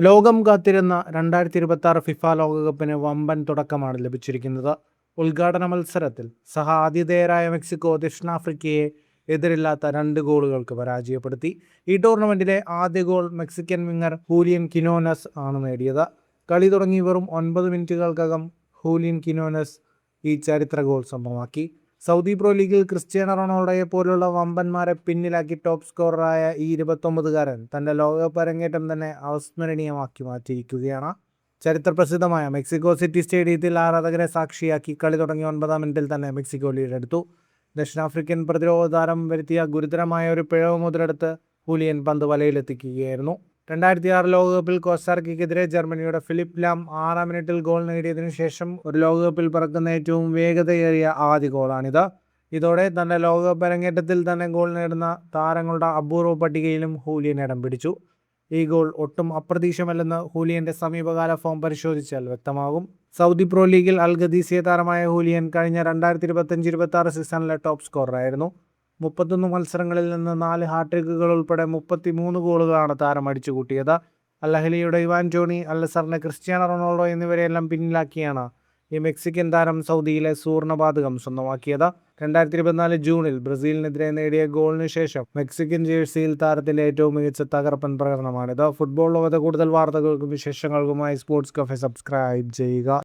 ലോകം കാത്തിരുന്ന 2026 ഫിഫ ലോകകപ്പിന് വമ്പൻ തുടക്കമാണ് ലഭിച്ചിരിക്കുന്നത്. ഉദ്ഘാടന മത്സരത്തിൽ ആതിഥേയരായ മെക്സിക്കോ ദക്ഷിണാഫ്രിക്കയെ എതിരില്ലാത്ത 2 ഗോളുകൾക്ക് പരാജയപ്പെടുത്തി. ഈ ടൂർണമെന്റിലെ ആദ്യ ഗോൾ മെക്സിക്കൻ വിങ്ങർ ഹൂലിയൻ കിനോനസ് ആണ് നേടിയത്. കളി തുടങ്ങി വെറും 9 മിനിറ്റുകൾക്കകം ഹൂലിയൻ കിനോനസ് ഈ ചരിത്ര ഗോൾ സ്വന്തമാക്കി. സൗദി പ്രോ ലീഗിൽ ക്രിസ്ത്യാനോ റൊണാൾഡോയെ പോലുള്ള വമ്പന്മാരെ പിന്നിലാക്കി ടോപ്പ് സ്കോററായ ഈ 29-കാരൻ തൻ്റെ ലോകകപ്പ് അരങ്ങേറ്റം തന്നെ അവിസ്മരണീയമാക്കി മാറ്റിയിരിക്കുകയാണ്. ചരിത്രപ്രസിദ്ധമായ മെക്സിക്കോ സിറ്റി സ്റ്റേഡിയത്തിൽ ആരാധകരെ സാക്ഷിയാക്കി കളി തുടങ്ങി 9-ാം മിനിറ്റിൽ തന്നെ മെക്സിക്കോ ലീഡെടുത്തു. ദക്ഷിണാഫ്രിക്കൻ പ്രതിരോധ താരം വരുത്തിയ ഗുരുതരമായ ഒരു പിഴവ് മുതലെടുത്ത് ഹൂലിയൻ പന്ത് വലയിലെത്തിക്കുകയായിരുന്നു. 2006 ലോകകപ്പിൽ കോസ്റ്റാറിക്കയ്ക്കെതിരെ ജർമ്മനിയുടെ ഫിലിപ്പ് ലാം 6-ാം മിനിറ്റിൽ ഗോൾ നേടിയതിനു ശേഷം ഒരു ലോകകപ്പിൽ പറക്കുന്ന ഏറ്റവും വേഗതയേറിയ ആദ്യ ഗോളാണിത്. ഇതോടെ തൻ്റെ ലോകകപ്പ് അരങ്ങേറ്റത്തിൽ തന്നെ ഗോൾ നേടുന്ന താരങ്ങളുടെ അപൂർവ പട്ടികയിലും ഹൂലിയൻ ഇടം പിടിച്ചു. ഈ ഗോൾ ഒട്ടും അപ്രതീക്ഷിതമല്ലെന്ന് ഹൂലിയൻ്റെ സമീപകാല ഫോം പരിശോധിച്ചാൽ വ്യക്തമാകും. സൗദി പ്രോ ലീഗിൽ അൽ ഖദീസിയ താരമായ ഹൂലിയൻ കഴിഞ്ഞ 2025-26 സീസണിലെ ടോപ്പ് സ്കോററായിരുന്നു. 31 മത്സരങ്ങളിൽ നിന്ന് 4 ഹാട്രിക്കുകൾ ഉൾപ്പെടെ 33 ഗോളുകളാണ് താരം അടിച്ചുകൂട്ടിയത്. അൽ അഹ്ലിയുടെ ഇവാൻ ടോണി, അൽ നസറിന്റെ ക്രിസ്ത്യാനോ റൊണാൾഡോ എന്നിവരെയെല്ലാം പിന്നിലാക്കിയാണ് ഈ മെക്സിക്കൻ താരം സൗദിയിലെ സുവർണപാതകം സ്വന്തമാക്കിയത്. 2024 ജൂണിൽ ബ്രസീലിനെതിരെ നേടിയ ഗോളിന് ശേഷം മെക്സിക്കൻ ജേഴ്സിയിൽ താരത്തിന്റെ ഏറ്റവും മികച്ച തകർപ്പൻ പ്രകടനമാണിത്. ഫുട്ബോൾ ലോകത്തെ കൂടുതൽ വാർത്തകൾക്കും വിശേഷങ്ങൾക്കുമായി സ്പോർട്സ് കഫേ സബ്സ്ക്രൈബ് ചെയ്യുക.